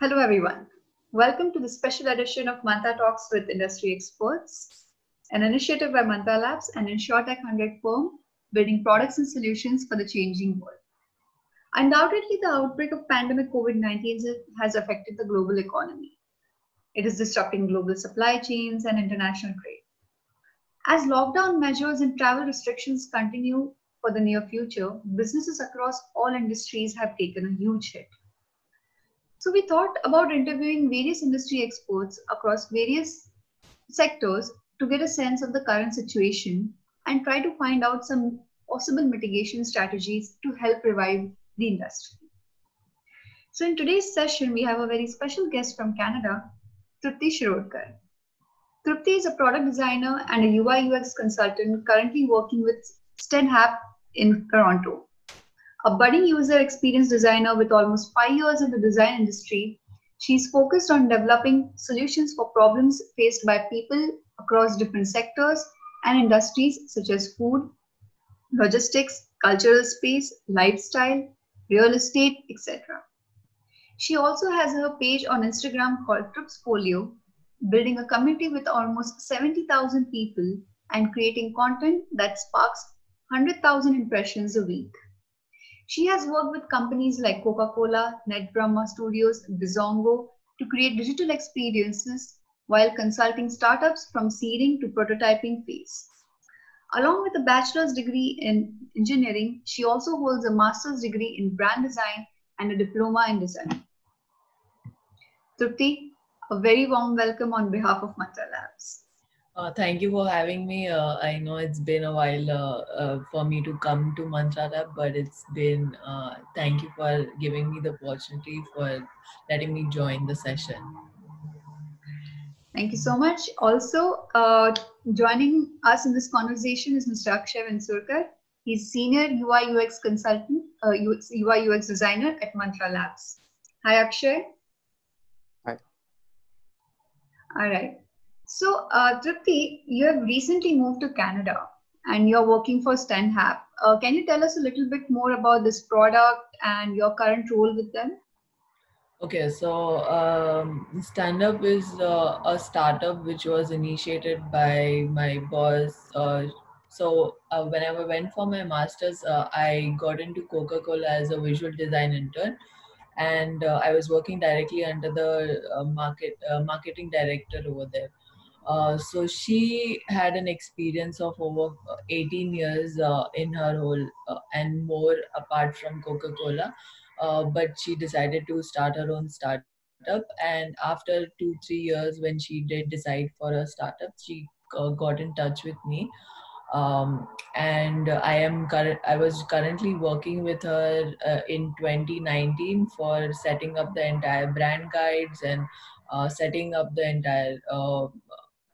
Hello, everyone. Welcome to the special edition of Mantra Talks with Industry Experts, an initiative by Mantra Labs an InsurTech100 firm building products and solutions for the changing world. Undoubtedly, the outbreak of pandemic COVID-19 has affected the global economy. It is disrupting global supply chains and international trade. As lockdown measures and travel restrictions continue for the near future, businesses across all industries have taken a huge hit. So we thought about interviewing various industry experts across various sectors to get a sense of the current situation and try to find out some possible mitigation strategies to help revive the industry. So in today's session, we have a very special guest from Canada, Trupti Shirodkar. Trupti is a product designer and a UI UX consultant currently working with StandUp in Toronto. A budding user experience designer with almost 5 years in the design industry, she's focused on developing solutions for problems faced by people across different sectors and industries such as food, logistics, cultural space, lifestyle, real estate, etc. She also has her page on Instagram called Trupsfolio, building a community with almost 70,000 people and creating content that sparks 100,000 impressions a week. She has worked with companies like Coca-Cola, NetBrahma Studios, Bizongo to create digital experiences while consulting startups from seeding to prototyping phase. Along with a bachelor's degree in engineering, she also holds a master's degree in brand design and a diploma in design. Trupti, a very warm welcome on behalf of Mantra Labs. Thank you for having me. I know it's been a while for me to come to Mantra Lab, but thank you for giving me the opportunity for letting me join the session. Thank you so much. Also, joining us in this conversation is Mr. Akshay Vensurkar. He's Senior UI UX Consultant, UI UX Designer at Mantra Labs. Hi, Akshay. Hi. All right. So, Trupti, you have recently moved to Canada and you're working for StandUp. Can you tell us a little bit more about this product and your current role with them? Okay, so StandUp is a startup which was initiated by my boss. When I went for my master's, I got into Coca-Cola as a visual design intern. And I was working directly under the marketing director over there. So she had an experience of over 18 years in her role and more apart from Coca-Cola. But she decided to start her own startup. And after 2-3 years, when she did decide for a startup, she got in touch with me. And I was currently working with her in 2019 for setting up the entire brand guides and setting up the entire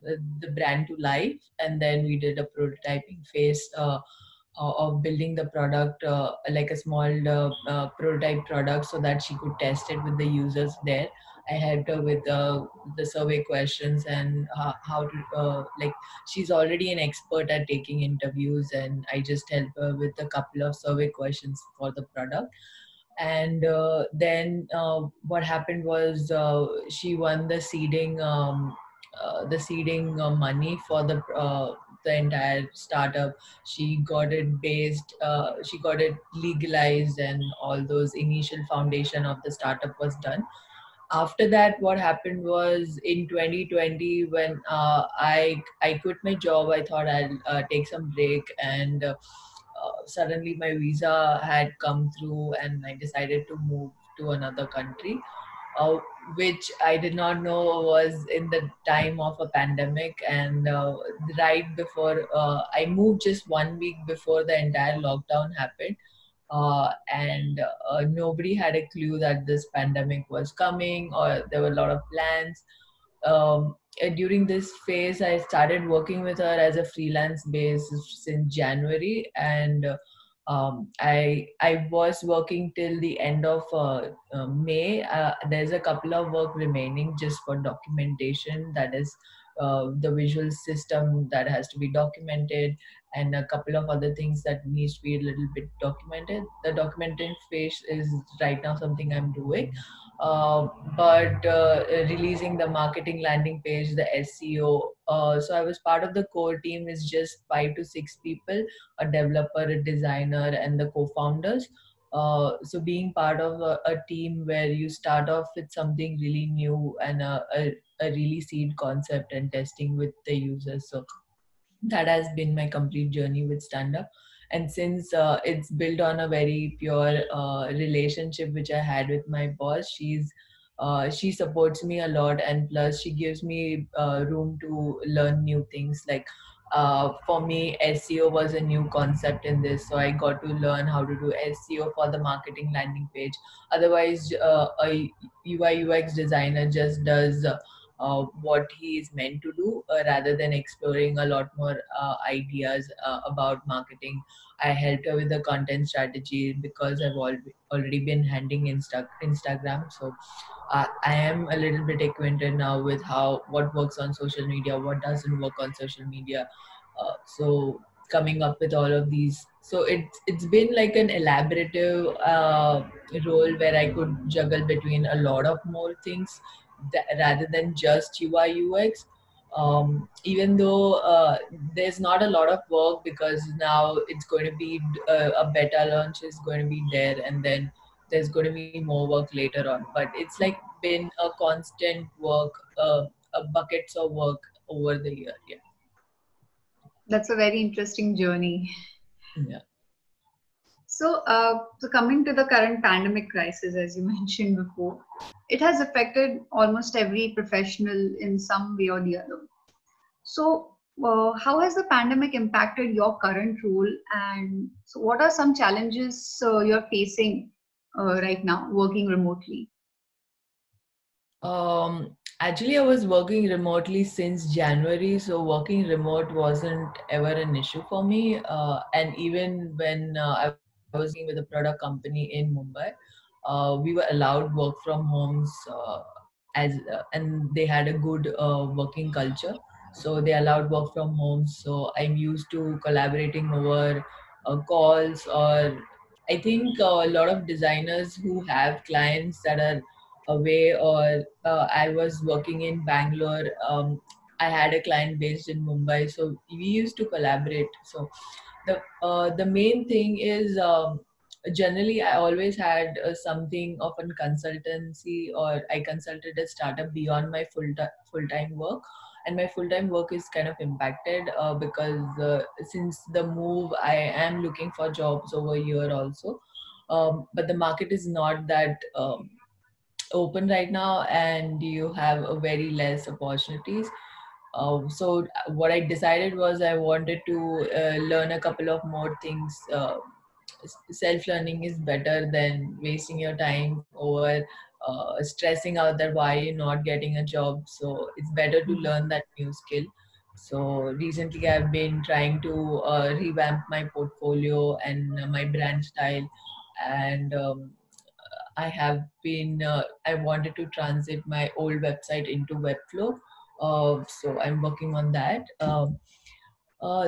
the brand to life. And then we did a prototyping phase of building the product, like a small prototype product, so that she could test it with the users there. I helped her with the survey questions and how to she's already an expert at taking interviews, and I just helped her with a couple of survey questions for the product. And then what happened was she won the seeding money for the entire startup. She got it she got it legalized, and all those initial foundation of the startup was done. After that, what happened was in 2020, when I quit my job, I thought I'll take some break, and suddenly my visa had come through, and I decided to move to another country, which I did not know was in the time of a pandemic. And right before I moved, just 1 week before the entire lockdown happened. And nobody had a clue that this pandemic was coming, or there were a lot of plans. During this phase, I started working with her as a freelance basis since January, and I was working till the end of May. There's a couple of work remaining just for documentation, that is the visual system that has to be documented, and a couple of other things that needs to be a little bit documented. The documentation phase is right now something I'm doing. but releasing the marketing landing page, the SEO. So I was part of the core team. Is just 5 to 6 people, a developer, a designer, and the co-founders. So being part of a team where you start off with something really new and a really seed concept and testing with the users. So that has been my complete journey with StandUp. And since it's built on a very pure relationship which I had with my boss, she supports me a lot, and plus she gives me room to learn new things. Like for me, SEO was a new concept in this, so I got to learn how to do SEO for the marketing landing page. Otherwise, a UI UX designer just does what he is meant to do, rather than exploring a lot more ideas about marketing. I helped her with the content strategy because already been handling Instagram. So I am a little bit acquainted now with what works on social media, what doesn't work on social media. So coming up with all of these, so it's been like an elaborative role where I could juggle between a lot of more things rather than just UI UX. Even though there's not a lot of work because now it's going to be a beta launch is going to be there, and then there's going to be more work later on. But it's like been a constant work, buckets of work over the year. Yeah. That's a very interesting journey. Yeah. So coming to the current pandemic crisis, as you mentioned before, it has affected almost every professional in some way or the other. So how has the pandemic impacted your current role, and so what are some challenges you're facing right now working remotely? Actually, I was working remotely since January, so working remote wasn't ever an issue for me. And even when I was working with a product company in Mumbai, we were allowed work from homes, and they had a good working culture. So they allowed work from home. So I'm used to collaborating over calls, or I think a lot of designers who have clients that are away, or I was working in Bangalore. I had a client based in Mumbai, so we used to collaborate. So the main thing is, generally I always had something of a consultancy, or I consulted a startup beyond my full time work. And my full time work is kind of impacted because since the move, I am looking for jobs over here also. But the market is not that open right now, and you have a very less opportunities. So what I decided was I wanted to learn a couple of more things. Self-learning is better than wasting your time over stressing out that why you're not getting a job. So it's better to learn that new skill. So recently I've been trying to revamp my portfolio and my brand style. And I have been, I wanted to transit my old website into Webflow. So I'm working on that.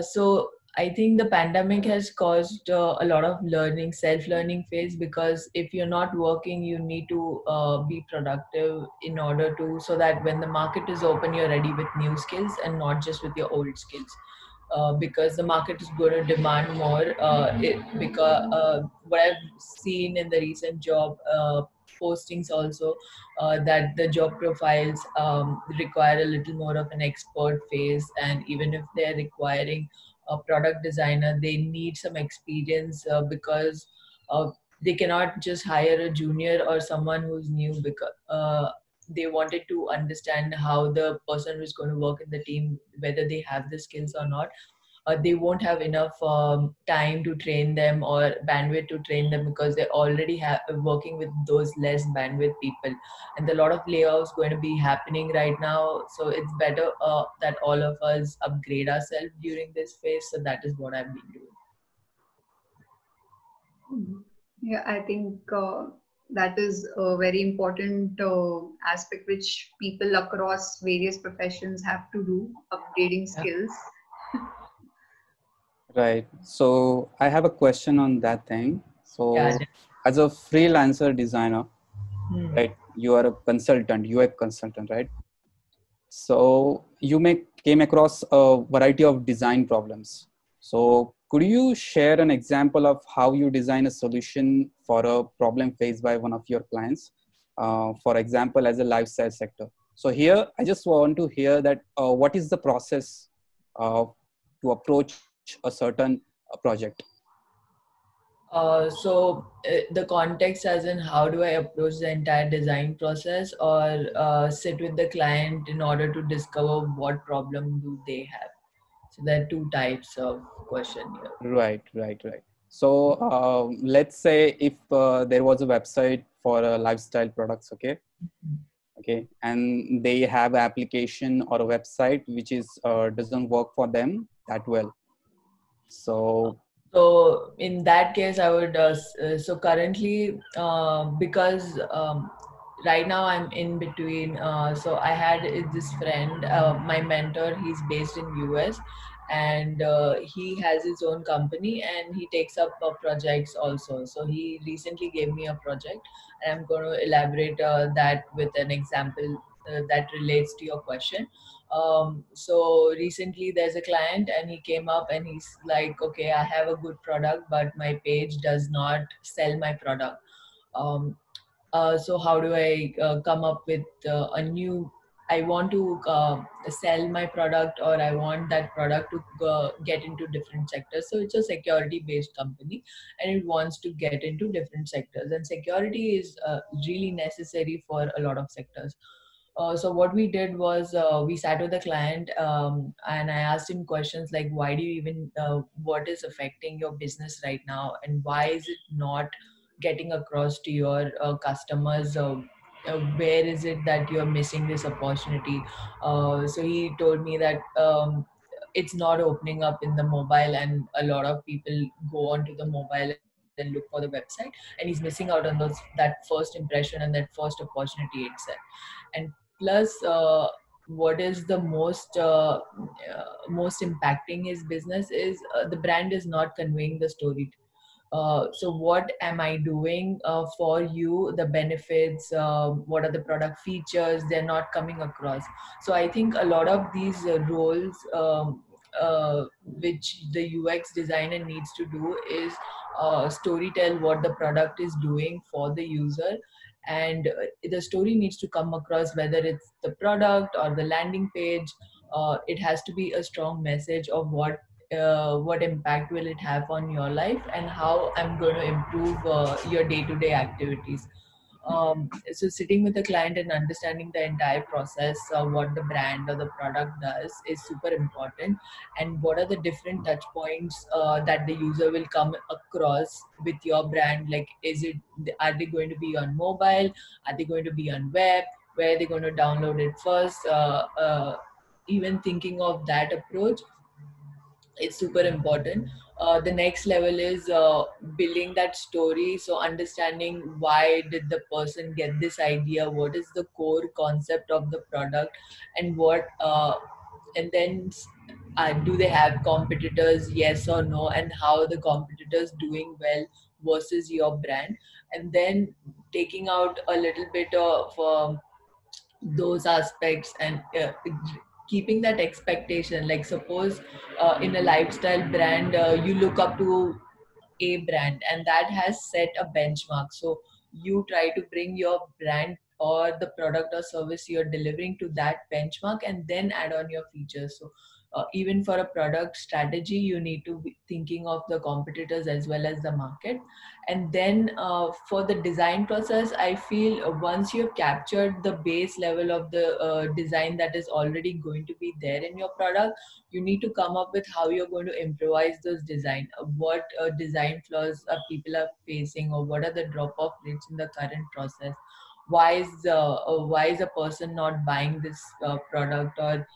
So I think the pandemic has caused a lot of self-learning phase, because if you're not working, you need to be productive in order to, so that when the market is open, you're ready with new skills and not just with your old skills. Because the market is going to demand more. Because what I've seen in the recent job postings also, that the job profiles require a little more of an expert phase, and even if they're requiring a product designer, they need some experience, because uh, they cannot just hire a junior or someone who's new, because they wanted to understand how the person who's going to work in the team, whether they have the skills or not. They won't have enough time to train them or bandwidth to train them, because they already have working with those less bandwidth people, and a lot of layoffs going to be happening right now. So it's better that all of us upgrade ourselves during this phase. So that is what I've been doing. Yeah, I think that is a very important aspect which people across various professions have to do, upgrading Yeah. skills. Right. So I have a question on that thing. So Yeah. as a freelancer designer, Hmm. right, you are a consultant, UX consultant, right? So you may came across a variety of design problems. So could you share an example of how you design a solution for a problem faced by one of your clients? For example, as a lifestyle sector. So here, I just want to hear that what is the process uh, to approach a certain project? The context as in how do I approach the entire design process, or sit with the client in order to discover what problem do they have. So there are two types of question here. Right. So let's say if there was a website for lifestyle products, okay, and they have application or a website which is doesn't work for them that well. So So in that case, I would, so currently, because right now I'm in between, so I had this friend, my mentor, he's based in US, and he has his own company and he takes up projects also. So he recently gave me a project, and I'm going to elaborate that with an example that relates to your question. So recently there's a client and he came up and he's like, okay, I have a good product but my page does not sell my product. um, so how do I come up with a new, I want to sell my product, or I want that product to get into different sectors. So it's a security based company and it wants to get into different sectors, and security is really necessary for a lot of sectors. So what we did was, we sat with the client, and I asked him questions like, why do you even, what is affecting your business right now, and why is it not getting across to your customers? Where is it that you're missing this opportunity? So he told me that it's not opening up in the mobile, and a lot of people go onto the mobile and look for the website, and he's missing out on that first impression and that first opportunity itself. And plus, what is the most impacting his business is, the brand is not conveying the story. So what am I doing for you, the benefits, what are the product features, they're not coming across. So I think a lot of these roles, which the UX designer needs to do is story tell what the product is doing for the user. And the story needs to come across, whether it's the product or the landing page. It has to be a strong message of what impact will it have on your life, and how I'm going to improve your day-to-day activities. So sitting with the client and understanding the entire process of what the brand or the product does is super important, and what are the different touch points that the user will come across with your brand. Like, are they going to be on mobile, are they going to be on web, where are they going to download it first? Even thinking of that approach, it's super important. The next level is building that story. So understanding, why did the person get this idea, what is the core concept of the product, and and then do they have competitors, yes or no, and how the competitors doing well versus your brand. And then taking out a little bit of those aspects, and keeping that expectation. Like, suppose in a lifestyle brand, you look up to a brand and that has set a benchmark, so you try to bring your brand or the product or service you're delivering to that benchmark, and then add on your features. So even for a product strategy, you need to be thinking of the competitors as well as the market. And then for the design process, I feel once you've captured the base level of the design that is already going to be there in your product, you need to come up with how you're going to improvise those design. What design flaws people are facing, or what are the drop off rates in the current process. Why is a person not buying this product, or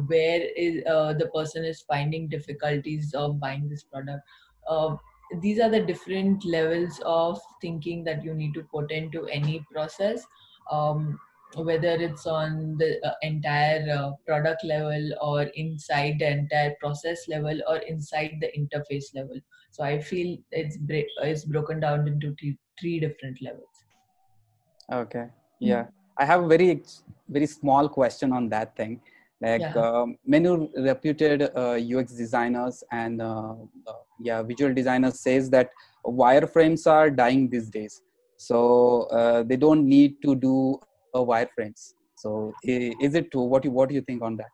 where is the person is finding difficulties of buying this product. uh, these are the different levels of thinking that you need to put into any process, whether it's on the entire product level, or inside the entire process level, or inside the interface level. So I feel it's broken down into three different levels. okay. Yeah, I have a very small question on that thing. Like Yeah. many reputed UX designers and yeah, visual designers says that wireframes are dying these days. So they don't need to do wireframes. So is it true? What do you think on that?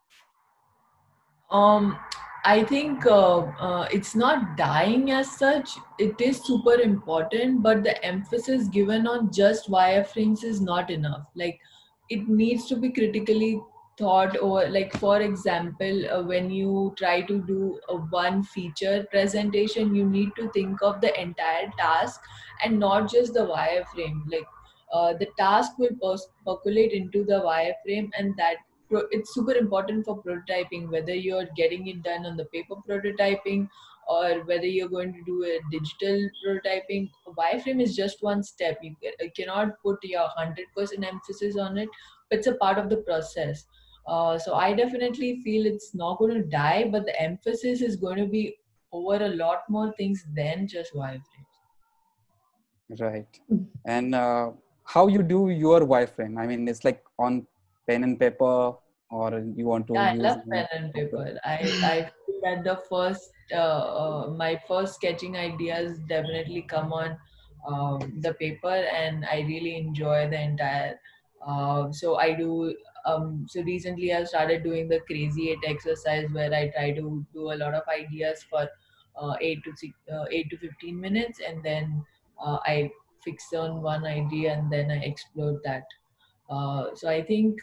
Um, I think it's not dying as such. It is super important, but the emphasis given on just wireframes is not enough. Like, it needs to be critically thought over. Like, for example, when you try to do a one feature presentation, you need to think of the entire task and not just the wireframe. Like, the task will percolate into the wireframe, and that it's super important for prototyping, whether you're getting it done on the paper prototyping or whether you're going to do a digital prototyping. Wireframe is just one step. You cannot put your 100% emphasis on it, but it's a part of the process. So I definitely feel it's not going to die, but the emphasis is going to be over a lot more things than just wireframes. Right. And how you do your wireframe? I mean, it's like on pen and paper, or you want to Yeah, I use love any pen and software? paper. I feel that the first my first sketching ideas definitely come on the paper, and I really enjoy the entire. So I do. So recently I started doing the crazy eight exercise where I try to do a lot of ideas for 8 to 15 minutes, and then I fix on one idea and then I explore that. So I think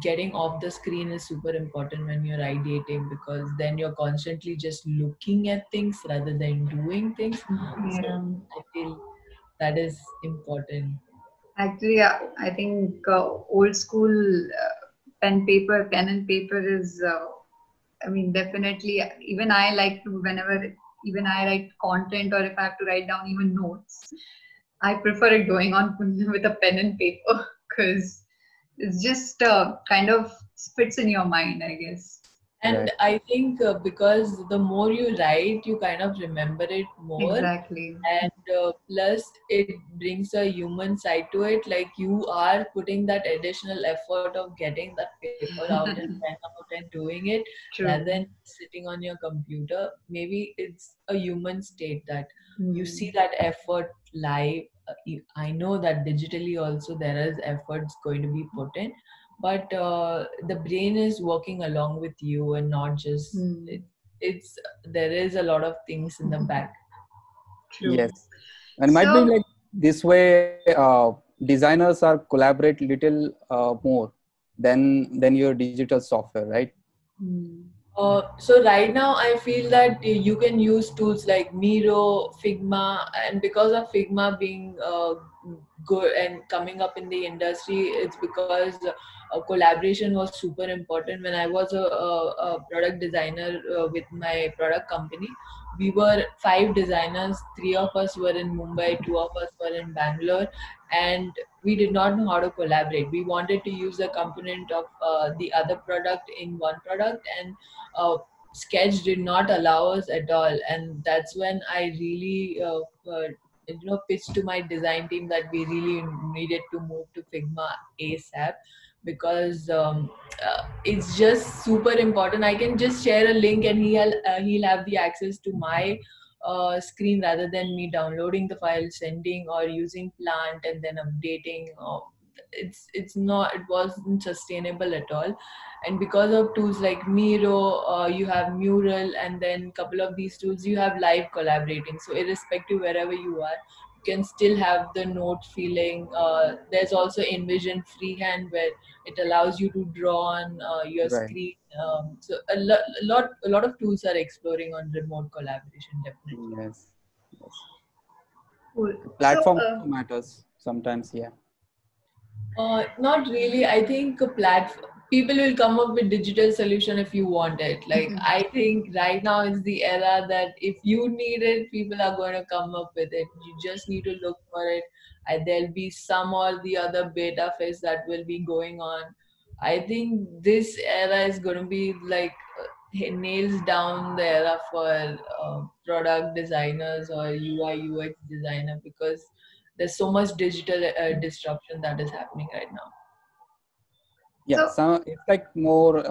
getting off the screen is super important when you're ideating, because then you're constantly just looking at things rather than doing things. So Yeah. I feel that is important. Actually, I think old school pen and paper is, I mean, definitely, even I like to, whenever even I write content or if I have to write down even notes, I prefer it going on with a pen and paper because it's just kind of fits in your mind, I guess. And Right. I think because the more you write, you kind of remember it more. Exactly. And plus, it brings a human side to it. Like, you are putting that additional effort of getting that paper out and pen out and doing it rather True. than sitting on your computer. Maybe it's a human state that you Hmm. see that effort live. I know that digitally also there is efforts going to be put in, but the brain is working along with you and not just Hmm. it's there is a lot of things in the back. True. Yes. And might be So, like this way, designers are collaborate little more than your digital software, right? hmm. So right now I feel that you can use tools like Miro, Figma, and because of Figma being good and coming up in the industry, it's because collaboration was super important. When I was a product designer with my product company, we were 5 designers. 3 of us were in Mumbai, 2 of us were in Bangalore, and we did not know how to collaborate. We wanted to use a component of the other product in one product, and sketch did not allow us at all. And that's when I really pitched to my design team that we really needed to move to Figma ASAP, because it's just super important. I can just share a link and he'll have the access to my screen rather than me downloading the file, sending, or using plant and then updating. It's not, it wasn't sustainable at all. And because of tools like Miro, you have Mural, and then couple of these tools you have live collaborating. So irrespective wherever you are, you can still have the note feeling. There's also InVision Freehand, where it allows you to draw on your Right. screen. So a lot of tools are exploring on remote collaboration, definitely. Yes. Yes. Cool. So, Platform also matters sometimes. Yeah. Not really. I think a people will come up with digital solution if you want it. Like, I think right now is the era that if you need it, people are going to come up with it. You just need to look for it. There'll be some or the other beta phase that will be going on. I think this era is going to be like nails down the era for product designers or UI UX designer, because there's so much digital disruption that is happening right now. Yeah, so it's like more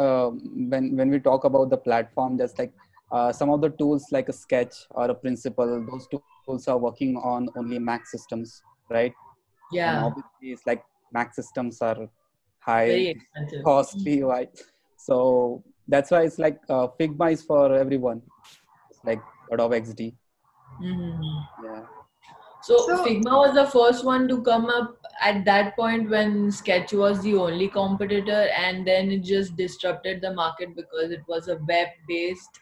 when we talk about the platform, just like some of the tools like a Sketch or a Principal, those tools are working on only Mac systems, right? And Yeah, obviously, it's like Mac systems are high, very expensive. costly, right? So that's why it's like Figma is for everyone. It's like Adobe XD. Mm-hmm. Yeah. So Figma was the first one to come up at that point when Sketch was the only competitor, and then it just disrupted the market because it was a web based.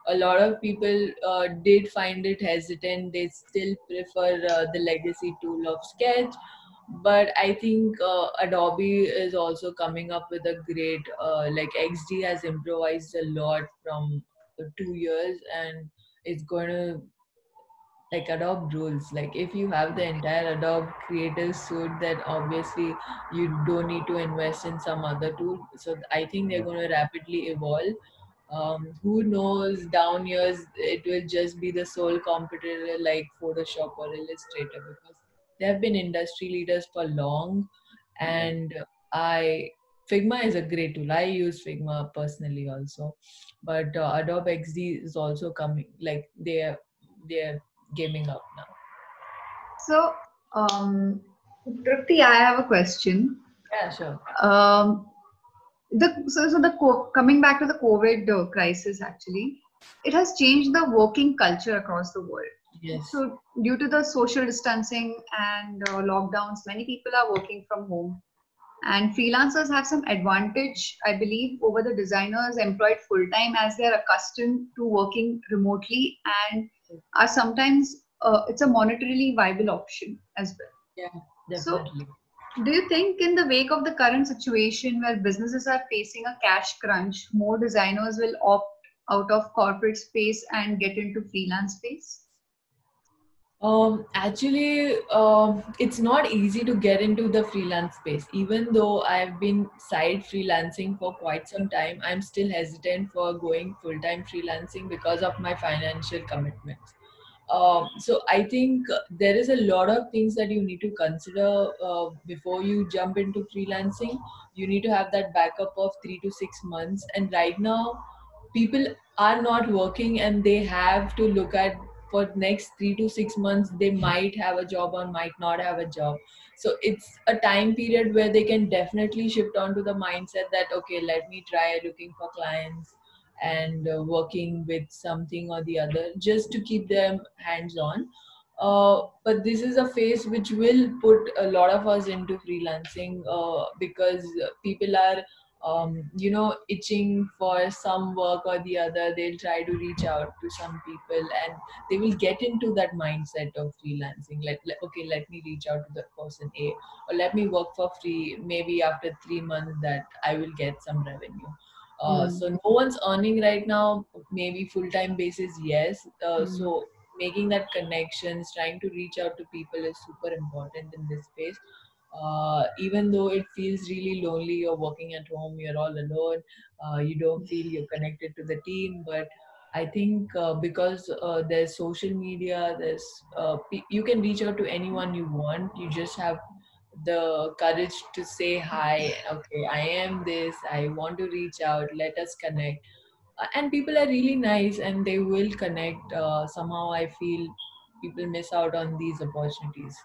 A lot of people did find it hesitant. They still prefer the legacy tool of Sketch, but I think Adobe is also coming up with a great like XD has improvised a lot from 2 years, and it's going to like adopt rules. Like if you have the entire Adobe Creative Suite, then obviously you don't need to invest in some other tool. So I think they're going to rapidly evolve. Who knows, down years it will just be the sole competitor like Photoshop or Illustrator, because they have been industry leaders for long. And I Figma is a great tool. I use Figma personally also, but Adobe XD is also coming. Like they're gaming up now. So, Trupti, I have a question. Yeah, sure. Coming back to the COVID crisis, actually, it has changed the working culture across the world. Yes. So, due to the social distancing and lockdowns, many people are working from home. And freelancers have some advantage, I believe, over the designers employed full time, as they are accustomed to working remotely and are sometimes it's a monetarily viable option as well. Yeah, So, definitely. do you think in the wake of the current situation where businesses are facing a cash crunch, more designers will opt out of corporate space and get into freelance space? Actually, it's not easy to get into the freelance space. Even though I've been side freelancing for quite some time, I'm still hesitant for going full-time freelancing because of my financial commitments. So I think there is a lot of things that you need to consider before you jump into freelancing. You need to have that backup of 3 to 6 months. And right now, people are not working, and they have to look at for next 3 to 6 months. They might have a job or might not have a job. So it's a time period where they can definitely shift onto the mindset that okay, let me try looking for clients and working with something or the other just to keep them hands on. But this is a phase which will put a lot of us into freelancing because people are itching for some work or the other. They'll try to reach out to some people, and they will get into that mindset of freelancing. Okay, let me reach out to the person A, or let me work for free. Maybe after 3 months that I will get some revenue. So no one's earning right now. Maybe full-time basis, yes. So making that connections, trying to reach out to people is super important in this space. Even though it feels really lonely, you're working at home, you're all alone, you don't feel you're connected to the team. But I think because there's social media, you can reach out to anyone you want. You just have the courage to say hi. Okay, I am this. I want to reach out. Let us connect. And people are really nice, and they will connect. Somehow, I feel people miss out on these opportunities.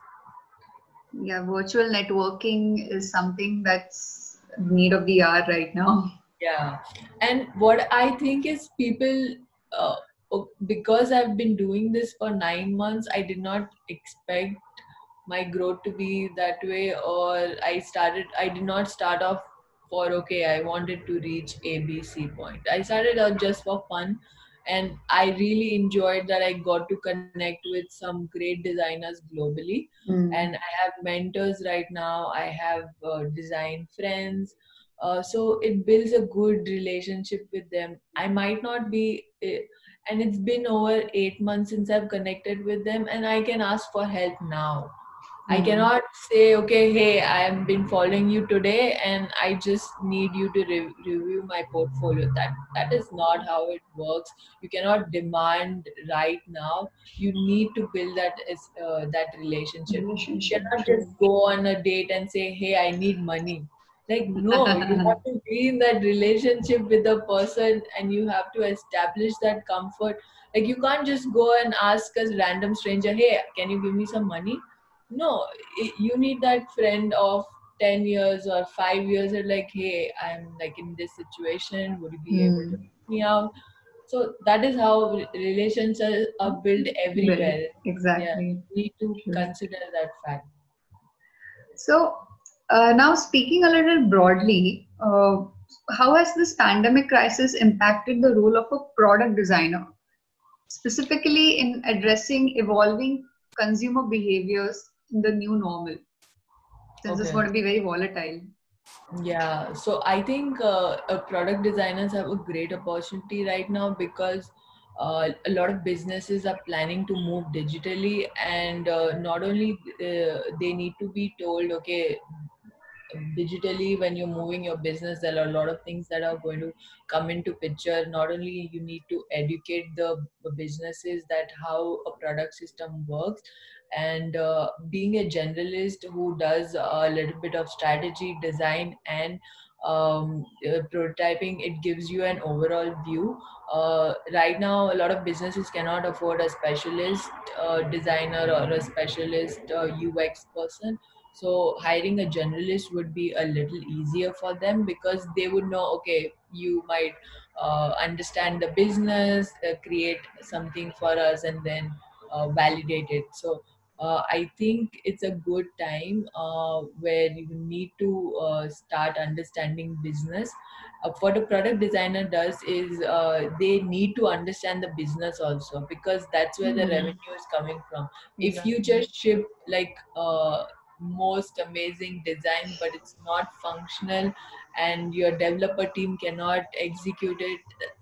Yeah, virtual networking is something that's need of the hour right now. Yeah, and what I think is people, uh, because I've been doing this for 9 months, I did not expect my growth to be that way. Or I did not start off for okay, I wanted to reach ABC point. I started out just for fun, and I really enjoyed that I got to connect with some great designers globally. And I have mentors right now. I have design friends. So it builds a good relationship with them. I might not be, and it's been over 8 months since I've connected with them, and I can ask for help now. I cannot say, okay, hey, I have been following you today and I just need you to review my portfolio. That is not how it works. You cannot demand right now. You need to build that relationship. You cannot just go on a date and say, hey, I need money. Like, no, you have to be in that relationship with the person and you have to establish that comfort. Like, you can't just go and ask a random stranger, hey, can you give me some money? No, you need that friend of 10 years or 5 years and like, hey, I'm like in this situation, would you be able to help me out? So that is how relationships are built everywhere. Yeah, Exactly. you need to consider that fact. So now speaking a little broadly, how has this pandemic crisis impacted the role of a product designer, specifically in addressing evolving consumer behaviors in the new normal, since it's going to be very volatile? Yeah, so I think product designers have a great opportunity right now because a lot of businesses are planning to move digitally, and not only they need to be told, okay, digitally when you're moving your business, there are a lot of things that are going to come into picture. Not only you need to educate the businesses that how a product system works, and being a generalist who does a little bit of strategy design and prototyping, it gives you an overall view. Right now a lot of businesses cannot afford a specialist designer or a specialist UX person, so hiring a generalist would be a little easier for them because they would know, okay, you might understand the business, create something for us, and then validate it. So I think it's a good time where you need to start understanding business. What a product designer does is they need to understand the business also, because that's where the revenue is coming from. If you just ship like most amazing design but it's not functional and your developer team cannot execute it,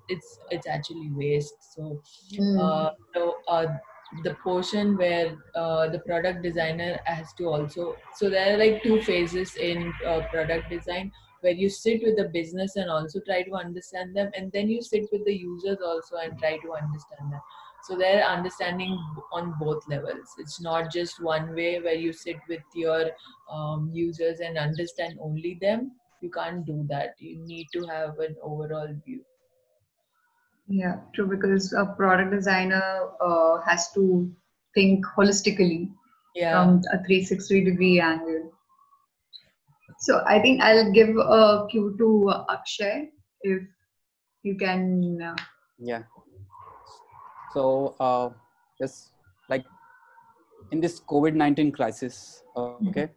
it's actually waste. So the portion where the product designer has to also, so there are like two phases in product design, where you sit with the business and also try to understand them, and then you sit with the users also and try to understand them. So they're understanding on both levels. It's not just one way where you sit with your users and understand only them. You can't do that. You need to have an overall view. Yeah, true, because a product designer has to think holistically from a 360-degree angle. So I think I'll give a cue to Akshay if you can. Yeah. So just like in this COVID-19 crisis, okay,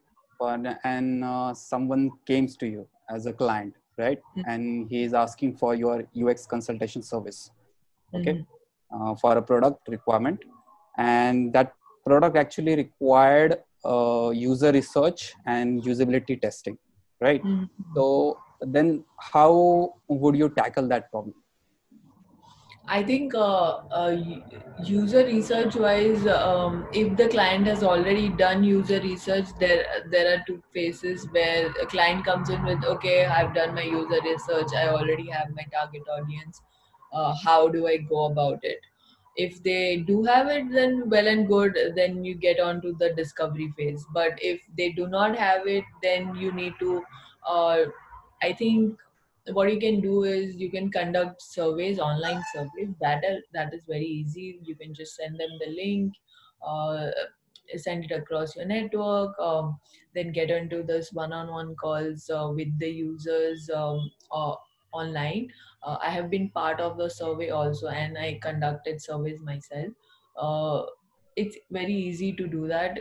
and someone came to you as a client, right? And he is asking for your UX consultation service, okay, for a product requirement, and that product actually required user research and usability testing, right? So then how would you tackle that problem? I think user research wise, if the client has already done user research, there are two phases where a client comes in with, okay, I've done my user research, I already have my target audience. How do I go about it? If they do have it, then well and good, then you get on to the discovery phase. But if they do not have it, then you need to I think what you can do is you can conduct surveys, online surveys. That is very easy. You can just send them the link, uh, send it across your network, then get into this one-on-one calls with the users online. I have been part of the survey also, and I conducted surveys myself. It's very easy to do that,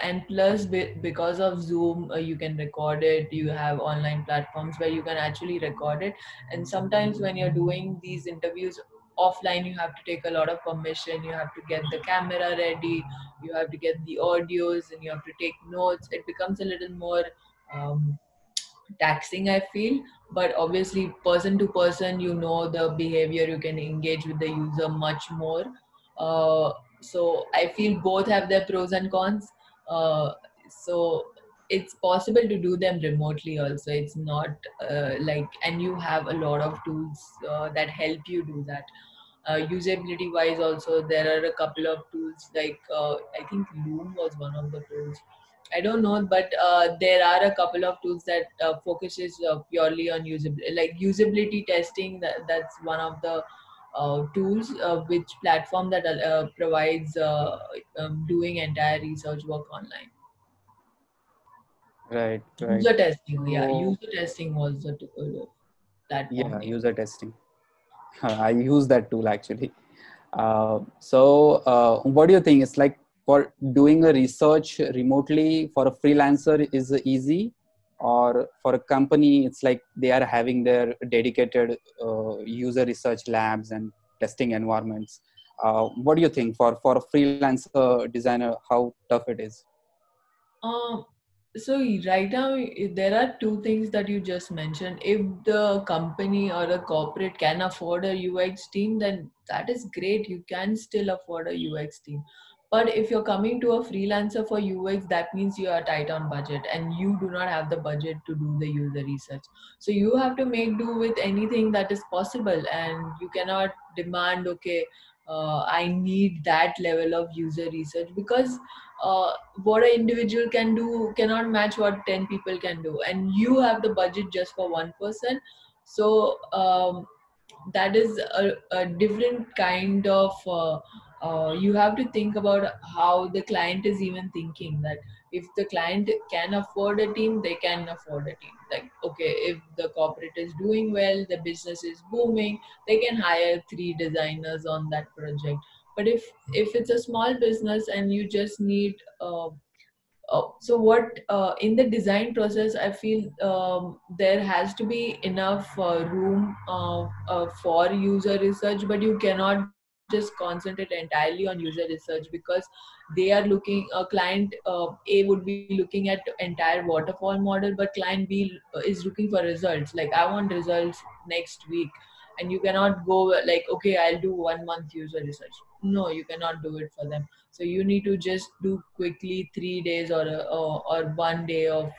and plus because of Zoom, you can record it. You have online platforms where you can actually record it, and sometimes when you're doing these interviews offline, you have to take a lot of permission. You have to get the camera ready, you have to get the audios, and you have to take notes. It becomes a little more taxing, I feel. But obviously person to person, you know the behavior, you can engage with the user much more. So I feel both have their pros and cons. So it's possible to do them remotely also. It's not and you have a lot of tools that help you do that. Usability wise also, there are a couple of tools I think Loom was one of the tools. I don't know, but there are a couple of tools that focuses purely on usability testing. That's one of the tools, which platform that provides doing entire research work online. Right, right. User testing, yeah, So user testing was the platform yeah, name. user testing. I use that tool actually. What do you think? It's like for doing a research remotely for a freelancer is easy, or for a company, it's like they are having their dedicated user research labs and testing environments. What do you think for a freelancer designer? How tough it is? Um, so right now there are two things that you just mentioned. If the company or a corporate can afford a UX team, then that is great. You can still afford a UX team. But if you're coming to a freelancer for UX, that means you are tight on budget and you do not have the budget to do the user research. So you have to make do with anything that is possible, and you cannot demand, okay, I need that level of user research, because what an individual can do cannot match what 10 people can do, and you have the budget just for one person. So that is a different kind of you have to think about how the client is even thinking. That if the client can afford a team, they can afford a team. Like, okay, if the corporate is doing well, the business is booming, they can hire 3 designers on that project. But if it's a small business and you just need so what in the design process, I feel there has to be enough room for user research, but you cannot just concentrate entirely on user research, because they are looking, a client A would be looking at entire waterfall model, but client B is looking for results. Like, I want results next week, and you cannot go like, okay, I'll do 1 month user research. No, you cannot do it for them. So you need to just do quickly 3 days or 1 day of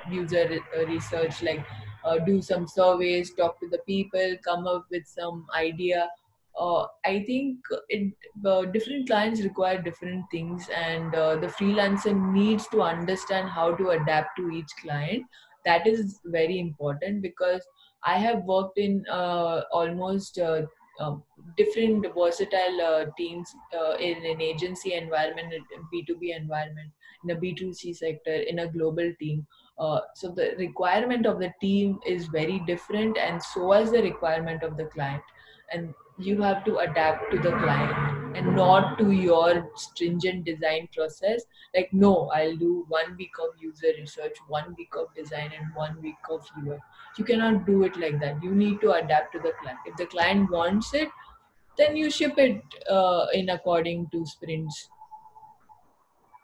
user research, do some surveys, talk to the people, come up with some idea. I think different clients require different things, and the freelancer needs to understand how to adapt to each client. That is very important, because I have worked in almost um, different versatile teams in an agency environment, in B2B environment, in a B2C sector, in a global team. So the requirement of the team is very different, and so is the requirement of the client. And you have to adapt to the client and not to your stringent design process. Like, no, I'll do 1 week of user research, 1 week of design, and 1 week of UI. You cannot do it like that. You need to adapt to the client. If the client wants it, then you ship it in according to sprints.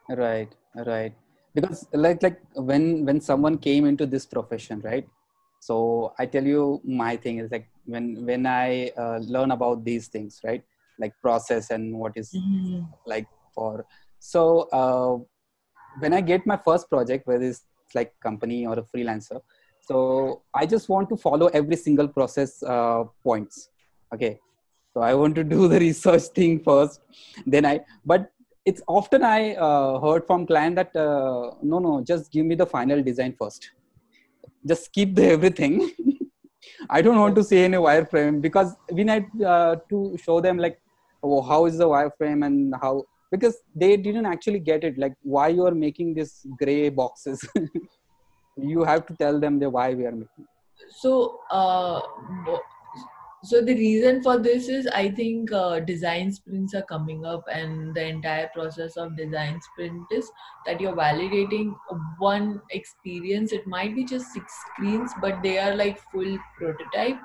Right, right. Because like when someone came into this profession, right? So I tell you, my thing is like when I learn about these things, right? Like process and what is Mm-hmm. like for. So when I get my first project, whether it's like company or a freelancer, so I just want to follow every single process points. Okay, so I want to do the research thing first, then but it's often I heard from client that no, just give me the final design first, just keep the everything. I don't want to say any wireframe, because we need to show them like, oh, how is the wireframe and how, because they didn't actually get it, like why you are making this gray boxes. You have to tell them the why we are making. So, so the reason for this is, I think design sprints are coming up, and the entire process of design sprint is that you're validating one experience. It might be just 6 screens, but they are like full prototype.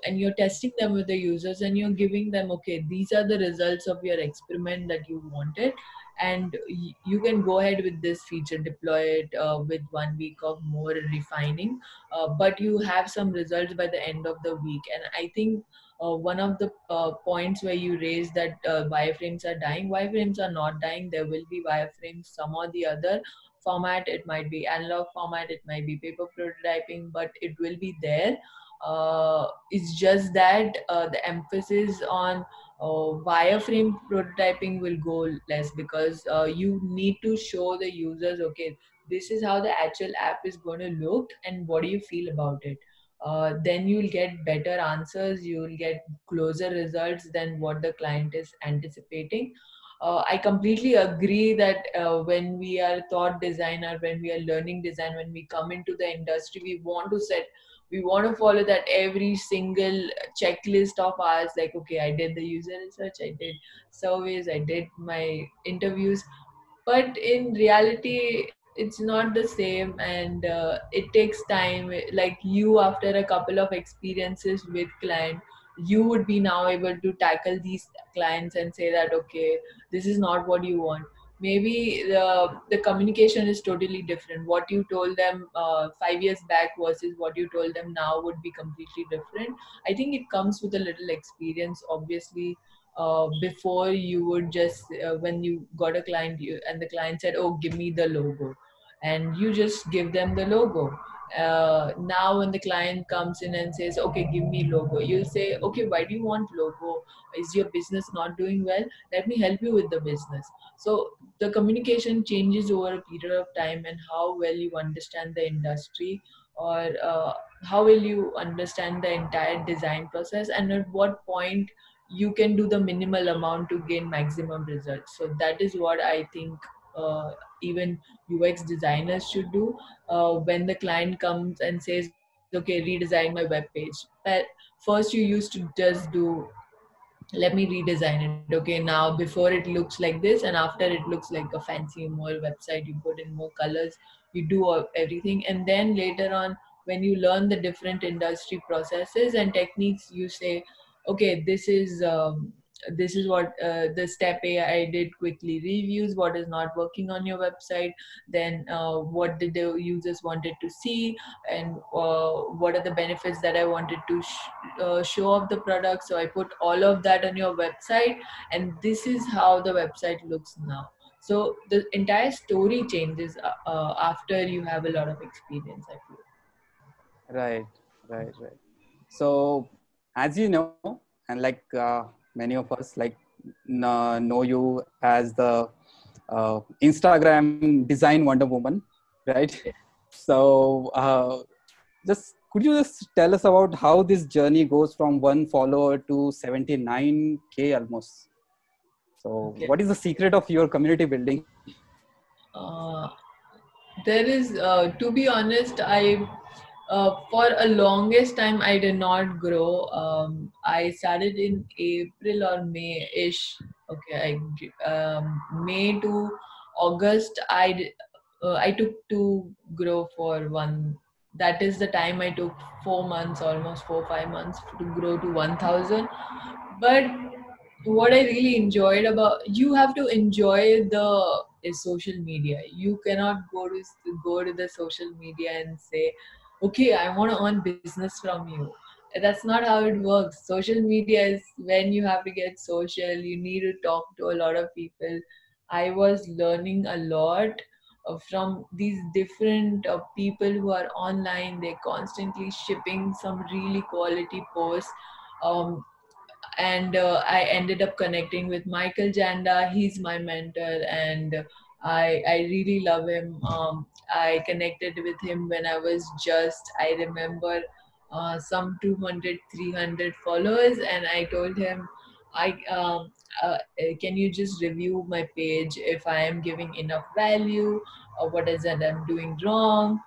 And you're testing them with the users, and you're giving them, okay, these are the results of your experiment that you wanted, and you can go ahead with this feature, deploy it with 1 week of more refining, but you have some results by the end of the week. And I think one of the points where you raised that wireframes are dying, wireframes are not dying. There will be wireframes some or the other format. It might be analog format, it might be paper prototyping, but it will be there. It's just that the emphasis on wireframe prototyping will go less, because you need to show the users, okay, this is how the actual app is going to look and what do you feel about it. Then you'll get better answers, you'll get closer results than what the client is anticipating. I completely agree that when we are taught design, or when we are learning design, when we come into the industry, we want to follow that every single checklist of ours, like, okay, I did the user research, I did surveys, I did my interviews. But in reality, it's not the same, and it takes time. Like, you, after a couple of experiences with client, you would be now able to tackle these clients and say that, okay, this is not what you want. Maybe the communication is totally different. What you told them 5 years back versus what you told them now would be completely different. I think it comes with a little experience, obviously. Before, you would just when you got a client, and the client said, oh, give me the logo, and you just give them the logo. Now when the client comes in and says, okay, give me logo, you'll say, okay, why do you want logo? Is your business not doing well? Let me help you with the business. So the communication changes over a period of time, and how well you understand the industry, or how will you understand the entire design process, and at what point you can do the minimal amount to gain maximum results. So that is what I think even UX designers should do. When the client comes and says, okay, redesign my web page, but first you used to just do, let me redesign it. Okay, now before it looks like this, and after it looks like a fancy more website, you put in more colors, you do everything. And then later on, when you learn the different industry processes and techniques, you say, okay, this is what the step A, I did quickly reviews what is not working on your website. Then what did the users wanted to see, and what are the benefits that I wanted to show off the product. So I put all of that on your website, and this is how the website looks now. So the entire story changes after you have a lot of experience, I feel. Right, right. So, as you know, and like many of us like know you as the Instagram design Wonder Woman, right? So, just could you just tell us about how this journey goes from 1 follower to 79K almost? So, Okay. what is the secret of your community building? Uh, there is, to be honest, for a longest time, I did not grow. I started in April or May-ish. Okay, May to August, I took to grow for one. That is the time I took 4 months, almost 4 5 months to grow to 1,000. But what I really enjoyed about, you have to enjoy the social media. You cannot go to the social media and say, okay, I want to earn business from you. That's not how it works. Social media is when you have to get social. You need to talk to a lot of people. I was learning a lot from these different people who are online. They're constantly shipping some really quality posts. Um, and I ended up connecting with Michael Janda. He's my mentor, and I really love him. I connected with him when I was just, I remember, some 200, 300 followers, and I told him, I can you just review my page if I am giving enough value, or what is it I'm doing wrong.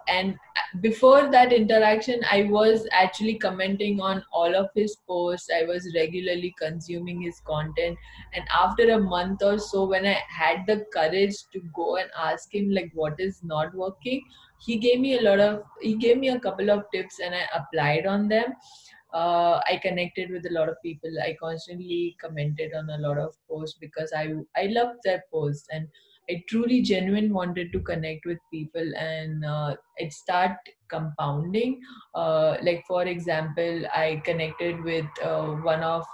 And before that interaction, I was actually commenting on all of his posts. I was regularly consuming his content. And after a month or so, when I had the courage to go and ask him like what is not working, he gave me a couple of tips, and I applied on them. I connected with a lot of people. I constantly commented on a lot of posts because I loved their posts, and I truly genuine wanted to connect with people, and it start compounding. Like for example, I connected with one of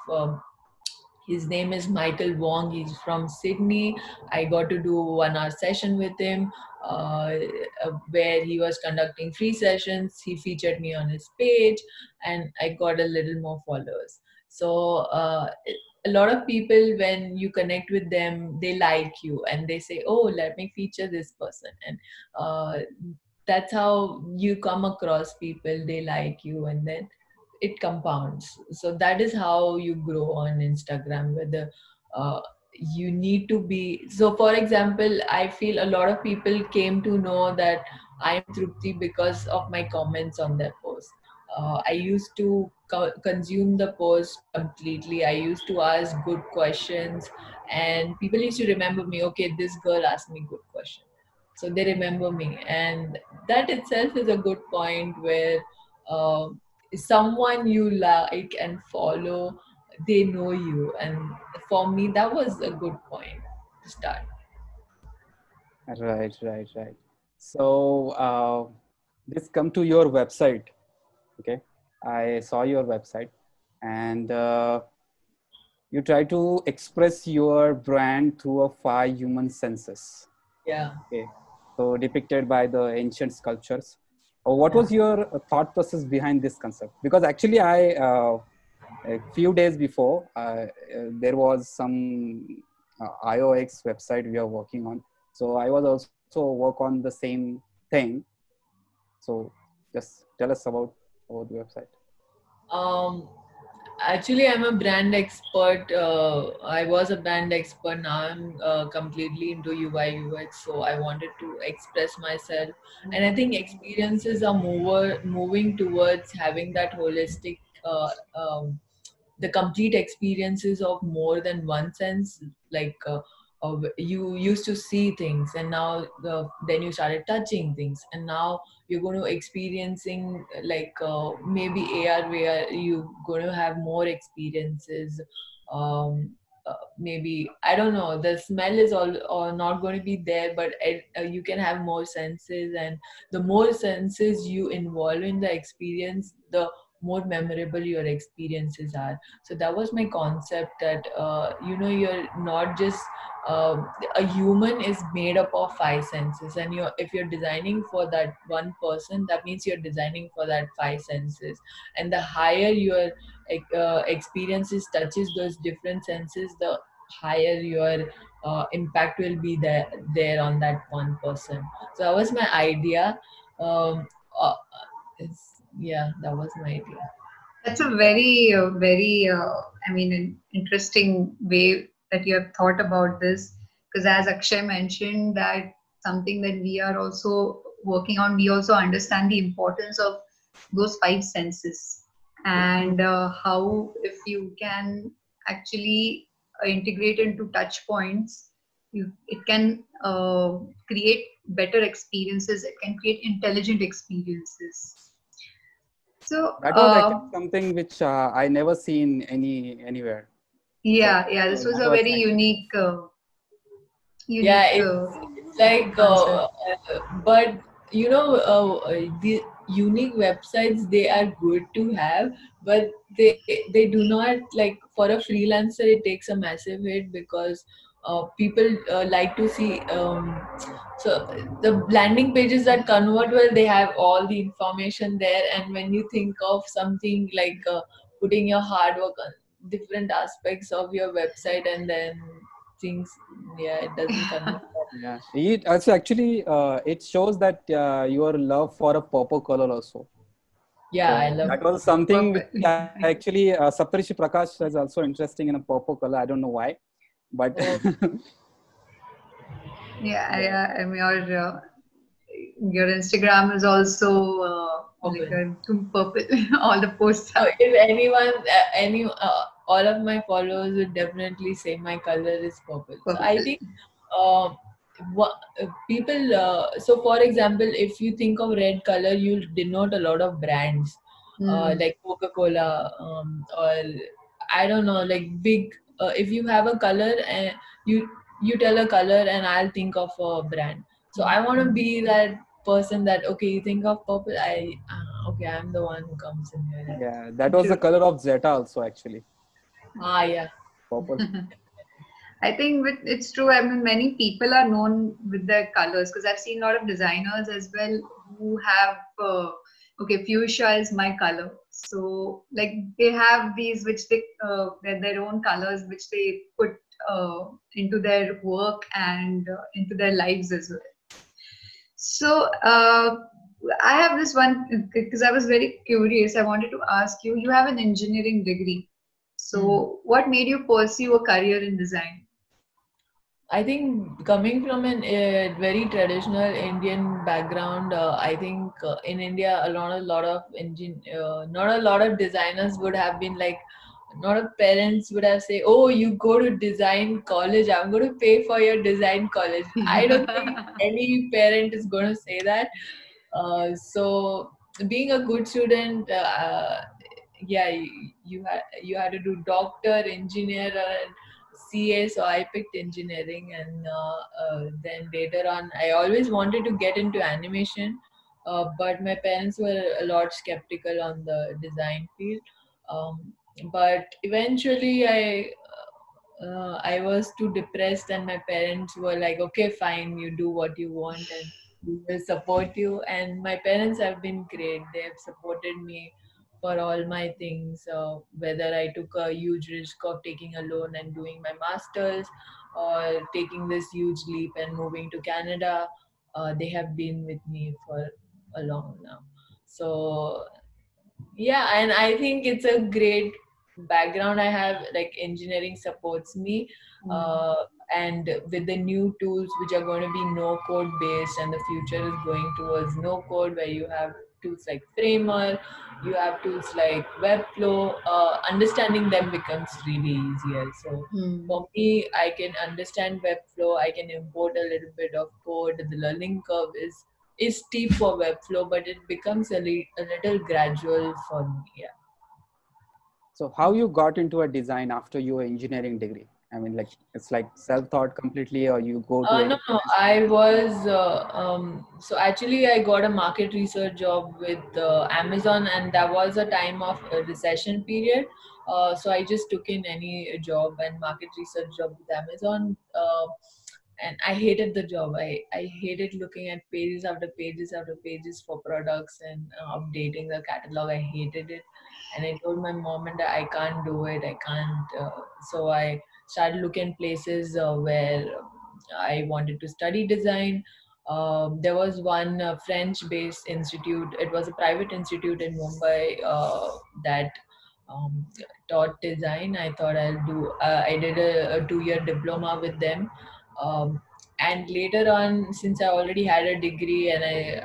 his name is Michael Wong. He's from Sydney. I got to do 1 hour session with him, where he was conducting free sessions. He featured me on his page, and I got a little more followers. So a lot of people, when you connect with them, they like you and they say, "Oh, let me feature this person," and uh, that's how you come across people. They like you, and then it compounds. So that is how you grow on Instagram. Whether uh, you need to be, so for example, I feel a lot of people came to know that I'm Trupti because of my comments on their post. I used to consume the post completely. I used to ask good questions, and people used to remember me. Okay, this girl asked me good question, so they remember me, and that itself is a good point where uh, someone you like and follow, they know you. And for me, that was a good point to start. Right, right, right. So this come to your website. Okay, I saw your website, and you try to express your brand through a 5 human senses. Yeah, Okay, so depicted by the ancient sculptures. What yeah. was your thought process behind this concept? Because actually, a few days before, there was some IOX website we are working on. So I was also work on the same thing. So just tell us about the website. um Actually, I'm a brand expert. I was a brand expert. Now I'm completely into UI UX. So I wanted to express myself, and I think experiences are moving towards having that holistic, the complete experiences of more than one sense. Like you used to see things, and now then you started touching things, and now you're going to experiencing like maybe AR, where you going to have more experiences. Maybe I don't know, the smell is all or not going to be there, but you can have more senses, and the more senses you involve in the experience, the more memorable your experiences are. So that was my concept, that you're not just a human is made up of 5 senses, and if you're designing for that one person, that means you're designing for that 5 senses. And the higher your experiences touches those different senses, the higher your impact will be there on that one person. So that was my idea. um, uh, yeah, that was my idea. That's a very, I mean, an interesting way that you have thought about this. Because as Akshay mentioned, that something that we are also working on. We also understand the importance of those 5 senses, and how if you can actually integrate into touch points, it can create better experiences. It can create intelligent experiences. So, That was actually something which I never seen anywhere. So yeah, this was that a was very actually Yeah, unique it's like concept. but the unique websites, they are good to have, but they do not, like for a freelancer it takes a massive hit, because people like to see, so the landing pages that convert well, they have all the information there, and when you think of something like putting your hard work on different aspects of your website, and then things, yeah, it doesn't convert. yeah. It also actually it shows that your love for a purple color also. Yeah, I So love. that was something which Perfect. actually Saptarishi Prakash is also interesting in a purple color. I don't know why, but Oh, yeah. Yeah. I mean, your Instagram is also like open. a too purple. All the posts So are if anyone, all of my followers would definitely say my color is purple. So I purple. think um, people. So for example, if you think of red color, you'll denote a lot of brands. like Coca-Cola, or I don't know, like big. If you have a color and you tell a color, and I'll think of a brand. So I want to be that person that, okay, you think of purple, okay, I'm the one who comes in here. Yeah, that was the color of Zeta also actually. Yeah. Purple. I think it's true. I mean, many people are known with their colors because I've seen a lot of designers as well who have, okay, fuchsia is my color. So, like, they have these which they're their own colors which they put into their work and into their lives as well. So, I have this one because I was very curious. I wanted to ask you, you have an engineering degree. So, what made you pursue a career in design? I think coming from a very traditional Indian background, I think in India, not a lot of designers would have been like, not of parents would have say, oh, you go to design college, I'm going to pay for your design college. I don't think any parent is going to say that. So being a good student, yeah, you had to do doctor, engineer, and CA. So I picked engineering, and then later on, I always wanted to get into animation, but my parents were a lot skeptical on the design field. But eventually, I was too depressed, and my parents were like, okay, fine, you do what you want, and we will support you. And my parents have been great. They have supported me for all my things, whether I took a huge risk of taking a loan and doing my masters, or taking this huge leap and moving to Canada. They have been with me for a long now. So yeah, and I think it's a great background I have. Like, engineering supports me, and with the new tools which are going to be no code based, and the future is going towards no code, where you have tools like Framer, you have tools like Webflow. Understanding them becomes really easier. So for me, I can understand Webflow, I can import a little bit of code. The learning curve is steep for Webflow, but it becomes a little gradual for me. Yeah. So how you got into a design after your engineering degree? I mean, like, it's like self-taught completely, or you go to No, I was so actually I got a market research job with Amazon, and that was a time of a recession period. So I just took in any job and market research job with Amazon. And I hated the job. I hated looking at pages after pages for products, and updating the catalog. I hated it. And I told my mom and dad, I can't do it. I can't. So I started looking places where I wanted to study design. There was one French-based institute. It was a private institute in Mumbai that taught design. I thought I'll do. I did a 2-year diploma with them. And later on, since I already had a degree, and I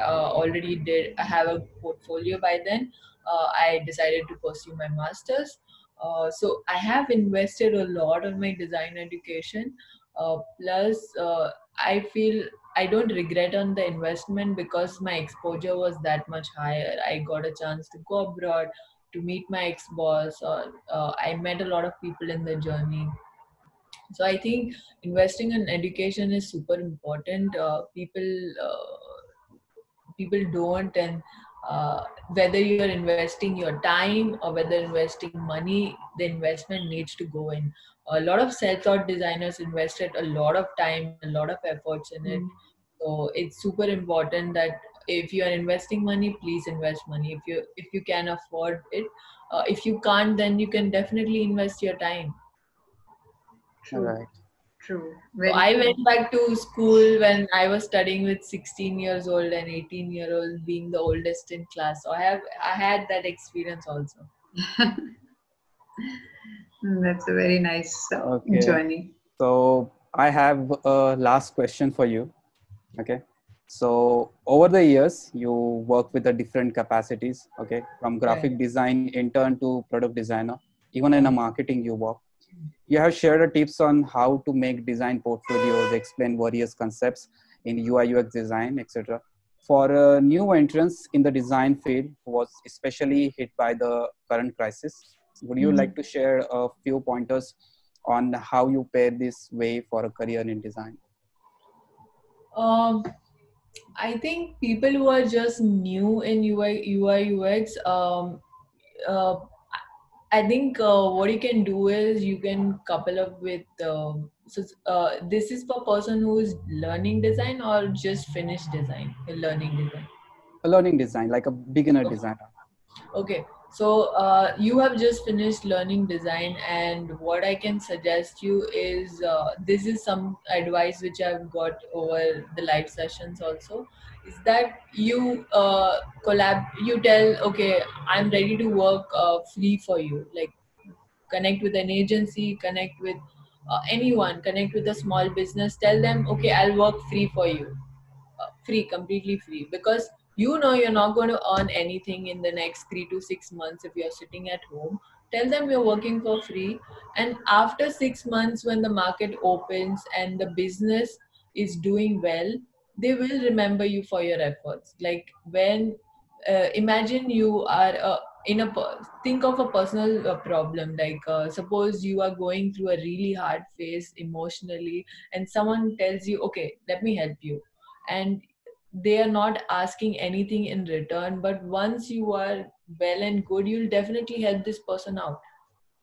I have a portfolio by then, I decided to pursue my master's. So I have invested a lot on my design education. Plus, I feel I don't regret on the investment, because my exposure was that much higher. I got a chance to go abroad, to meet my ex-boss, or I met a lot of people in the journey. So I think investing in education is super important. People don't, and whether you're investing your time or whether investing money, the investment needs to go in. A lot of self-taught designers invested a lot of time and a lot of efforts in it. So it's super important that if you are investing money, please invest money if you can afford it. If you can't, then you can definitely invest your time. True. Right. True. So I went back to school when I was studying with 16 years old and 18-year-old, being the oldest in class. So I had that experience also. That's a very nice journey. So I have a last question for you. Okay. So over the years, you work with the different capacities. Okay, from graphic design intern to product designer. Even in a marketing, you work. You have shared tips on how to make design portfolios, explain various concepts in UI UX design, etc. for new entrants in the design field who was especially hit by the current crisis, would you like to share a few pointers on how you pair this way for a career in design? I think people who are just new in UI UX, uh, I think what you can do is you can couple up with this is for person who is learning design or just finished design, learning design. A learning design, like a beginner Okay. designer. Okay, so you have just finished learning design, and what I can suggest you is this is some advice which I've got over the live sessions also. Is that you you tell, okay, I'm ready to work free for you, like connect with an agency, connect with anyone, connect with a small business, tell them, okay, I'll work free for you, free, completely free, because you know you're not going to earn anything in the next 3 to 6 months if you're sitting at home. Tell them you're working for free, and after 6 months, when the market opens and the business is doing well, they will remember you for your efforts. Like when imagine you are think of a personal problem, like suppose you are going through a really hard phase emotionally, and someone tells you, okay, let me help you, and they are not asking anything in return, but once you are well and good, you'll definitely help this person out.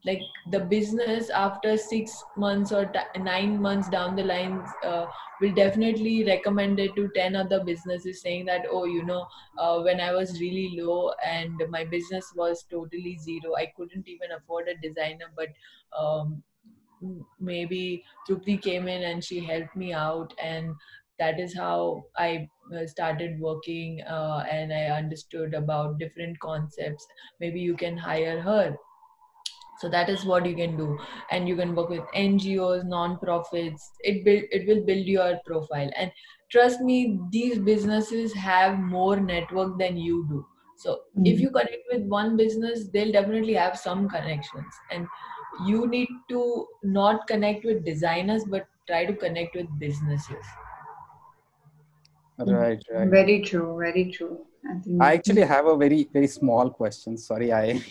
Like the business after 6 months or 9 months down the line will definitely recommend it to 10 other businesses, saying that, oh, when I was really low and my business was totally zero, I couldn't even afford a designer, but um, maybe Trupti came in and she helped me out, and that is how I started working, and I understood about different concepts. Maybe you can hire her. So that is what you can do, and you can work with NGOs, non-profits. It will build your profile, and trust me, these businesses have more network than you do. So if you connect with one business, they'll definitely have some connections, and you need to not connect with designers, but try to connect with businesses. Right, right. Very true, very true. I I think actually have a very, very small question. Sorry, I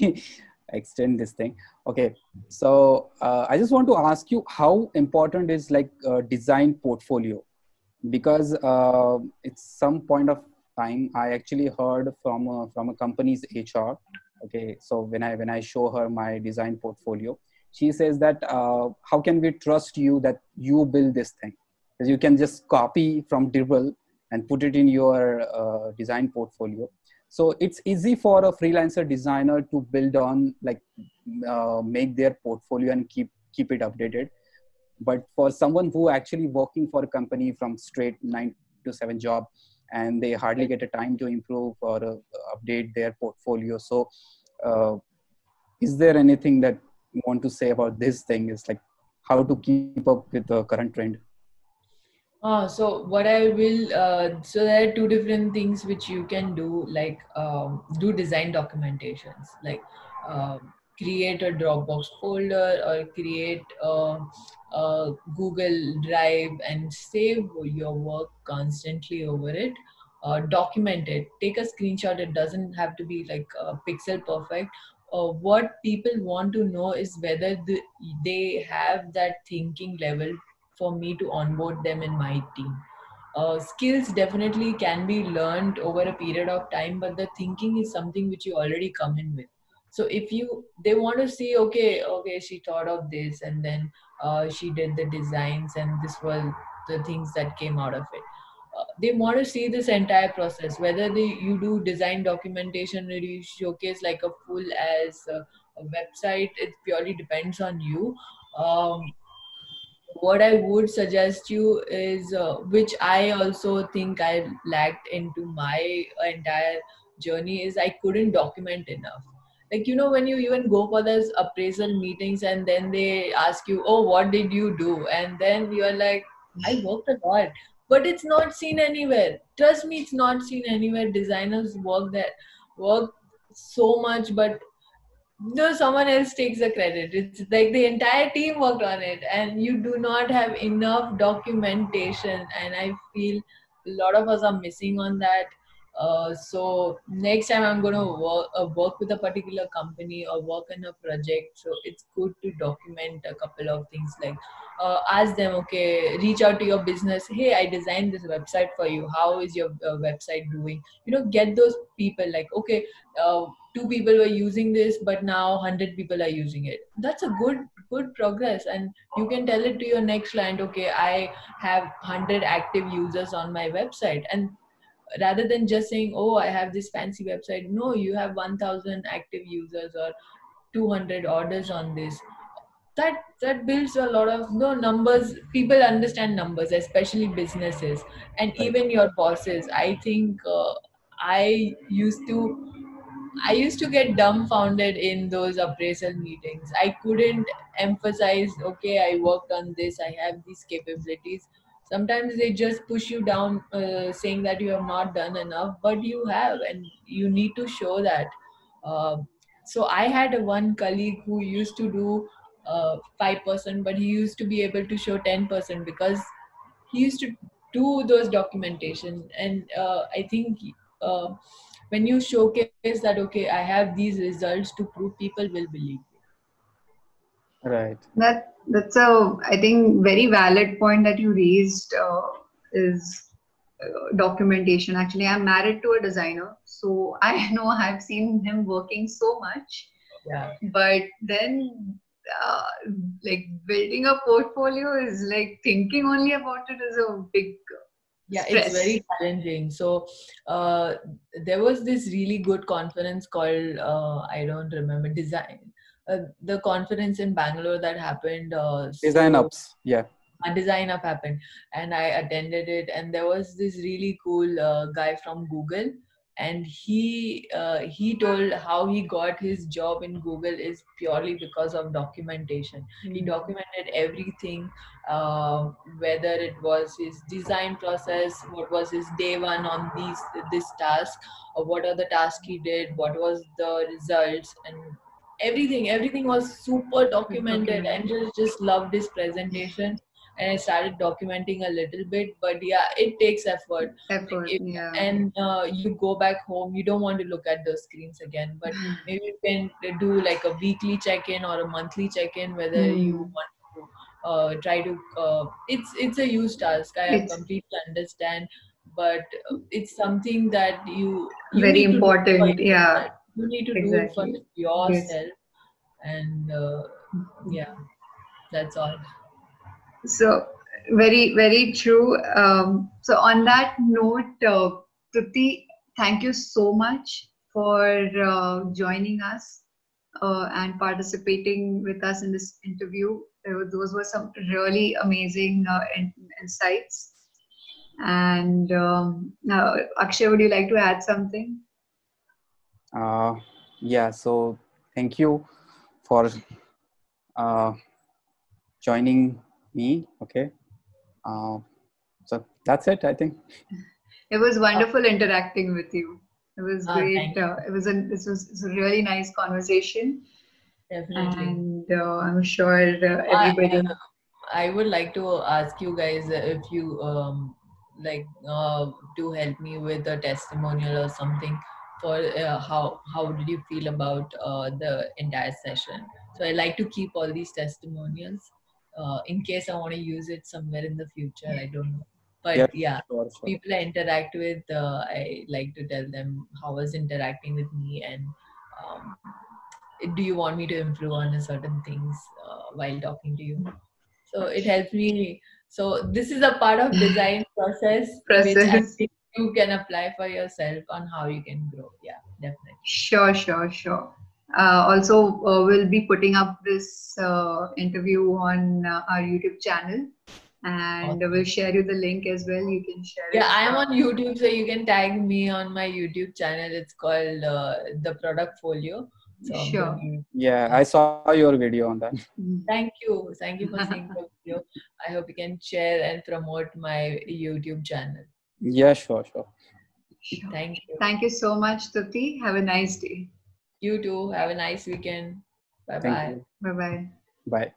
extend this thing. Okay. So I just want to ask you, how important is like design portfolio? Because it's some point of time I actually heard from a company's HR. Okay. So when I show her my design portfolio, she says that how can we trust you that you build this thing? Because you can just copy from Dribble and put it in your design portfolio. So it's easy for a freelancer designer to build on, like make their portfolio and keep it updated. But for someone who actually working for a company from straight 9 to 7 job, and they hardly get a time to improve or update their portfolio. So uh, is there anything that you want to say about this thing? Is like how to keep up with the current trend? So what I will, so there are two different things which you can do, like do design documentations, like create a Dropbox folder or create a Google Drive and save your work constantly over it. Document it, take a screenshot. It doesn't have to be like pixel perfect. What people want to know is whether they have that thinking level for me to onboard them in my team. Skills definitely can be learned over a period of time, but the thinking is something which you already come in with. So if they want to see, okay, she thought of this, and then she did the designs, and this was the things that came out of it. They want to see this entire process, whether you do design documentation or you showcase like a full as a website. It purely depends on you. Um, what I would suggest you is, which I also think I lacked into my entire journey, is I couldn't document enough. Like, when you even go for those appraisal meetings and then they ask you, oh, what did you do? And then you're like, I worked a lot, but it's not seen anywhere. Trust me, it's not seen anywhere. Designers work so much, but no, someone else takes the credit. It's like the entire team worked on it, and you do not have enough documentation. And I feel a lot of us are missing on that. So next time I'm going to work with a particular company or work on a project. So it's good to document a couple of things, like ask them, okay, reach out to your business. Hey, I designed this website for you. How is your website doing? Get those people, like, okay, 2 people were using this, but now 100 people are using it. That's a good progress. And you can tell it to your next client, okay, I have 100 active users on my website. And rather than just saying, oh, I have this fancy website, no, you have 1000 active users or 200 orders on this. That builds a lot of numbers. People understand numbers, especially businesses, and Right. even your bosses. I think i used to I used to get dumbfounded in those appraisal meetings. I couldn't emphasize, okay, I worked on this, I have these capabilities. Sometimes they just push you down, saying that you have not done enough, but you have, and you need to show that. Uh, so I had one colleague who used to do 5%, but he used to be able to show 10% because he used to do those documentation. And I think uh, when you showcase that, okay, I have these results to prove, people will believe you. Right. That's a, I think, very valid point that you raised, is documentation. Actually, I'm married to a designer, so I know I've seen him working so much, Yeah. but then uh, like building a portfolio is like thinking only about it is a big Yeah, it's stress. very challenging. So there was this really good conference called, I don't remember, the conference in Bangalore that happened. Design ups. Yeah. A DesignUp happened, and I attended it. And there was this really cool guy from Google, and he told how he got his job in Google is purely because of documentation. He documented everything, uh, whether it was his design process, what was his day one on this task, or what are the tasks he did, what was the results, and everything was super documented. And just loved his presentation, and I started documenting a little bit. But yeah, it takes effort. Like Effort, yeah. and you go back home, you don't want to look at those screens again. But maybe you can do like a weekly check-in or a monthly check-in, whether you want to try to. It's a huge task. I It's completely understand, but it's something that you very need to do for important. Yeah, yourself. You need to do it for exactly. Yes. yourself, and yeah, that's all. So very true. So on that note, Trupti, thank you so much for joining us and participating with us in this interview. Those were some really amazing insights. And Akshay, would you like to add something? Yeah. So thank you for joining me. Okay. So that's it, I think. It was wonderful interacting with you. It was great. Thank you. It's a really nice conversation, Definitely. and I'm sure I, everybody. I would like to ask you guys if you like to help me with a testimonial or something for how did you feel about the entire session. So I like to keep all these testimonials in case I want to use it somewhere in the future. I don't know, Yeah. but yeah, Sure. people I interact with, I like to tell them how was interacting with me, and um, do you want me to improve on a certain things while talking to you. So it helps me. So this is a part of design process which I Process. think you can apply for yourself on how you can grow. Yeah, definitely. Sure. Also, we'll be putting up this interview on our YouTube channel, and Awesome. we'll share you the link as well. You can share Yeah, it. I am on YouTube, so you can tag me on my YouTube channel. It's called The Product Folio. So I'm Sure. going to. Yeah, I saw your video on that. Thank you. Thank you for seeing the video. I hope you can share and promote my YouTube channel. Yeah, sure. Sure. Thank you. Thank you so much, Trupti. Have a nice day. You too. Have a nice weekend. Bye Thank bye. you. Bye bye. Bye.